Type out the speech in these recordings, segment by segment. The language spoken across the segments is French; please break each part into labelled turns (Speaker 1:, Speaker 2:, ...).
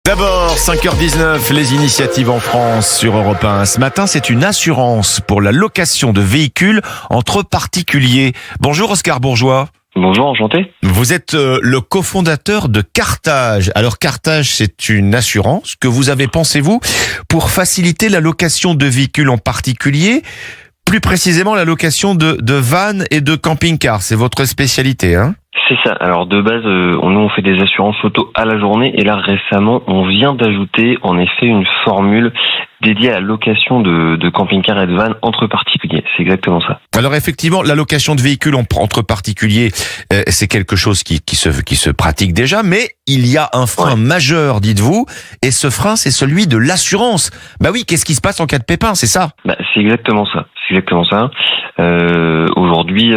Speaker 1: D'abord, 5h19, les initiatives en France sur Europe 1. Ce matin, c'est une assurance pour la location de véhicules entre particuliers. Bonjour Oscar Bourgeois.
Speaker 2: Bonjour, enchanté.
Speaker 1: Vous êtes le cofondateur de Cartage. Alors Cartage, c'est une assurance que vous avez, pensez-vous, pour faciliter la location de véhicules en particulier, plus précisément la location de vannes et de camping-cars. C'est votre spécialité, hein ?
Speaker 2: C'est ça. Alors de base, nous on fait des assurances auto à la journée et là récemment on vient d'ajouter en effet une formule dédiée à la location de camping-car et de vannes entre particuliers. C'est exactement ça.
Speaker 1: Alors effectivement, la location de véhicules entre particuliers, c'est quelque chose qui se pratique déjà, mais il y a un frein majeur, dites-vous, et ce frein c'est celui de l'assurance. Bah oui, qu'est-ce qui se passe en cas de pépin, c'est ça ?
Speaker 2: C'est exactement ça. Aujourd'hui,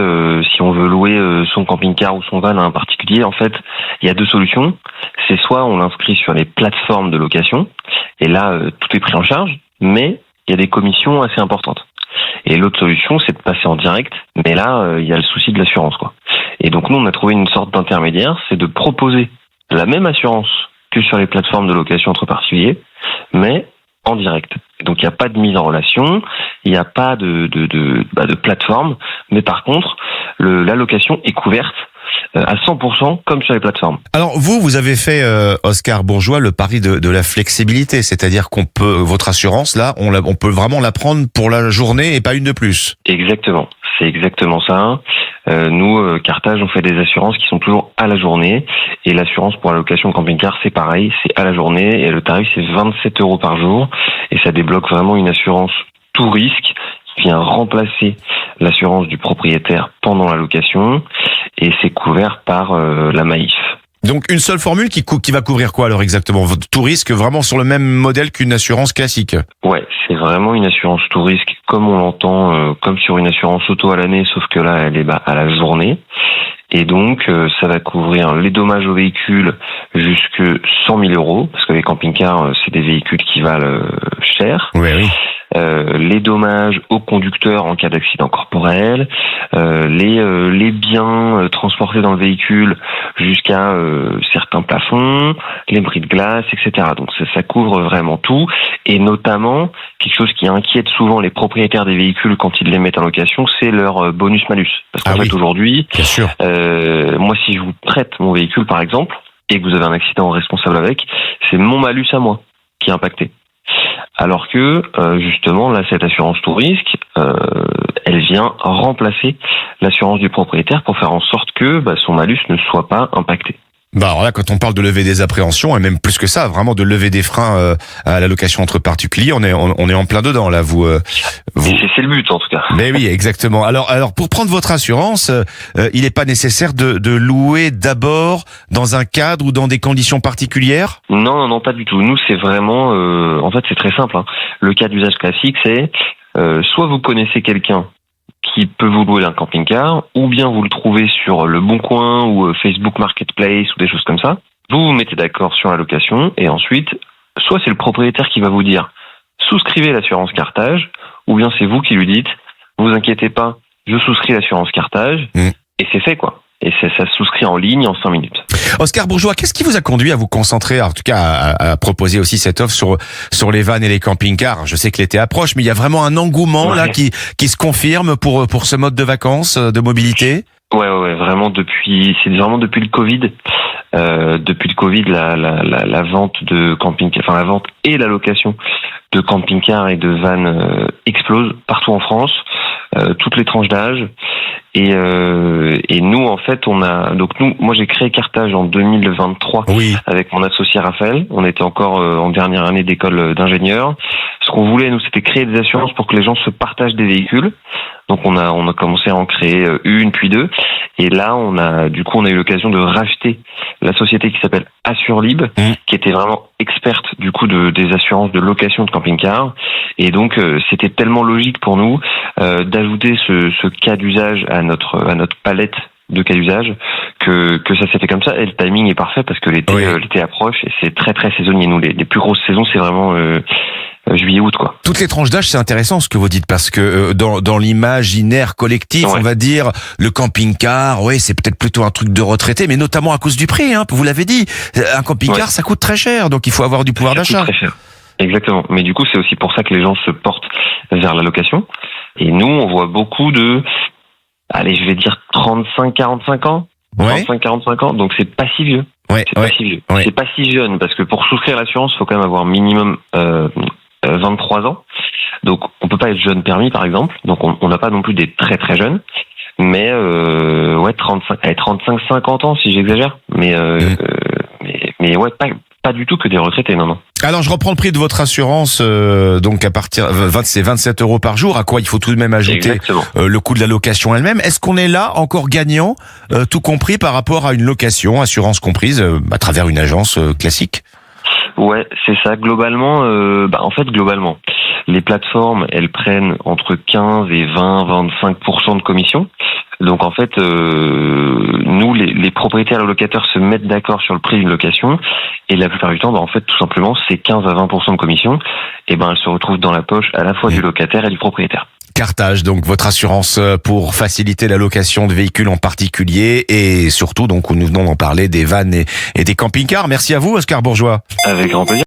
Speaker 2: si on veut louer son camping-car ou son van à un particulier, en fait, il y a deux solutions. C'est soit on l'inscrit sur les plateformes de location, et là, tout est pris en charge, mais il y a des commissions assez importantes. Et l'autre solution, c'est de passer en direct, mais là, il y a le souci de l'assurance, quoi. Et donc nous, on a trouvé une sorte d'intermédiaire, c'est de proposer la même assurance que sur les plateformes de location entre particuliers, mais en direct. Donc il n'y a pas de mise en relation, il n'y a pas de plateforme, mais par contre, la location est couverte à 100% comme sur les plateformes.
Speaker 1: Alors vous avez fait, Oscar Bourgeois, le pari de la flexibilité, c'est-à-dire votre assurance, là, on peut vraiment la prendre pour la journée et pas une de plus.
Speaker 2: Exactement, c'est exactement ça. Nous, Cartage, on fait des assurances qui sont toujours à la journée, et l'assurance pour la location de camping-car, c'est pareil, c'est à la journée, et le tarif, c'est 27 € par jour, et ça débloque vraiment une assurance tout risque qui vient remplacer l'assurance du propriétaire pendant la location, et c'est couvert par la Maïf.
Speaker 1: Donc une seule formule qui va couvrir quoi alors exactement ? Tout risque vraiment sur le même modèle qu'une assurance classique ?
Speaker 2: Ouais, c'est vraiment une assurance tout risque comme on l'entend, comme sur une assurance auto à l'année, sauf que là elle est à la journée. Et donc ça va couvrir les dommages au véhicule jusque 100 000 €, parce que les camping-cars c'est des véhicules qui valent cher.
Speaker 1: Oui.
Speaker 2: Les dommages aux conducteurs en cas d'accident corporel, les biens transportés dans le véhicule jusqu'à certains plafonds, les bris de glace, etc. Donc ça couvre vraiment tout, et notamment quelque chose qui inquiète souvent les propriétaires des véhicules quand ils les mettent en location, c'est leur bonus-malus. Parce qu'en fait aujourd'hui,
Speaker 1: bien sûr.
Speaker 2: Moi si je vous prête mon véhicule par exemple, et que vous avez un accident responsable avec, c'est mon malus à moi qui est impacté. Alors que, justement, là, cette assurance tout risque, elle vient remplacer l'assurance du propriétaire pour faire en sorte que son malus ne soit pas impacté.
Speaker 1: Alors là, quand on parle de lever des appréhensions, et même plus que ça, vraiment de lever des freins à la location entre particuliers, on est en plein dedans, là, vous.
Speaker 2: C'est le but, en tout cas.
Speaker 1: Mais oui, exactement. Alors, pour prendre votre assurance, il n'est pas nécessaire de louer d'abord dans un cadre ou dans des conditions particulières ?
Speaker 2: Non, pas du tout. Nous, c'est vraiment, en fait, c'est très simple, hein. Le cas d'usage classique, c'est, soit vous connaissez quelqu'un qui peut vous louer un camping-car, ou bien vous le trouvez sur Le Bon Coin ou Facebook Marketplace ou des choses comme ça. Vous vous mettez d'accord sur la location, et ensuite, soit c'est le propriétaire qui va vous dire souscrivez l'assurance Cartage, ou bien c'est vous qui lui dites vous inquiétez pas, je souscris l'assurance Cartage, et c'est fait quoi. Et ça se souscrit en ligne en 5 minutes.
Speaker 1: Oscar Bourgeois, qu'est-ce qui vous a conduit à vous concentrer, en tout cas à proposer aussi cette offre sur les vannes et les camping-cars ? Je sais que l'été approche, mais il y a vraiment un engouement là qui se confirme pour ce mode de vacances, de mobilité ? Ouais,
Speaker 2: vraiment c'est vraiment depuis le Covid. Depuis le Covid, la vente de camping-car, la vente et la location de camping-car et de vannes explose partout en France, toutes les tranches d'âge. Et nous, en fait, moi j'ai créé Cartage en 2023 avec mon associé Raphaël. On était encore en dernière année d'école d'ingénieur. Ce qu'on voulait, nous, c'était créer des assurances pour que les gens se partagent des véhicules. Donc on a commencé à en créer une puis deux. Et là, on a eu l'occasion de racheter la société qui s'appelle Assurlib, qui était vraiment experte du coup des assurances de location de camping-car. Et donc c'était tellement logique pour nous d'ajouter ce cas d'usage à notre palette de cas d'usage que ça s'est fait comme ça. Et le timing est parfait parce que l'été approche et c'est très très saisonnier. Nous, les plus grosses saisons, c'est vraiment juillet-août, quoi.
Speaker 1: Toutes les tranches d'âge, c'est intéressant ce que vous dites, parce que dans l'imaginaire collectif,
Speaker 2: Ouais.
Speaker 1: on va dire, le camping-car, oui, c'est peut-être plutôt un truc de retraité, mais notamment à cause du prix, hein, vous l'avez dit. Un camping-car,
Speaker 2: Ouais.
Speaker 1: ça coûte très cher, donc il faut avoir du pouvoir
Speaker 2: Ça coûte
Speaker 1: d'achat.
Speaker 2: très cher. Exactement. Mais du coup, c'est aussi pour ça que les gens se portent vers la location. Et nous, on voit beaucoup allez, je vais dire 35-45 ans.
Speaker 1: Ouais.
Speaker 2: 35-45 ans. Donc, c'est pas si vieux.
Speaker 1: Ouais,
Speaker 2: C'est
Speaker 1: ouais.
Speaker 2: pas si vieux.
Speaker 1: Ouais.
Speaker 2: C'est pas si jeune, parce que pour souscrire l'assurance, il faut quand même avoir minimum 23 ans. Donc, on peut pas être jeune permis, par exemple. Donc, on n'a pas non plus des très très jeunes. Mais, ouais, 35-50 ans, si j'exagère. Mais ouais, pas du tout que des retraités, non.
Speaker 1: Alors, je reprends le prix de votre assurance, donc à partir, c'est 27 € par jour, à quoi il faut tout de même ajouter
Speaker 2: Exactement.
Speaker 1: le coût de la location elle-même. Est-ce qu'on est là encore gagnant, tout compris par rapport à une location, assurance comprise, à travers une agence classique?
Speaker 2: Ouais, c'est ça. Globalement, en fait, globalement, les plateformes, elles prennent entre 15 et 20-25% de commission. Donc en fait, nous, les propriétaires et les locataires se mettent d'accord sur le prix d'une location, et la plupart du temps, en fait, tout simplement, c'est 15 à 20% de commission, et elle se retrouve dans la poche à la fois du locataire et du propriétaire.
Speaker 1: Cartage, donc votre assurance pour faciliter la location de véhicules en particulier, et surtout, donc, nous venons d'en parler, des vannes et des camping-cars. Merci à vous, Oscar Bourgeois.
Speaker 2: Avec grand plaisir.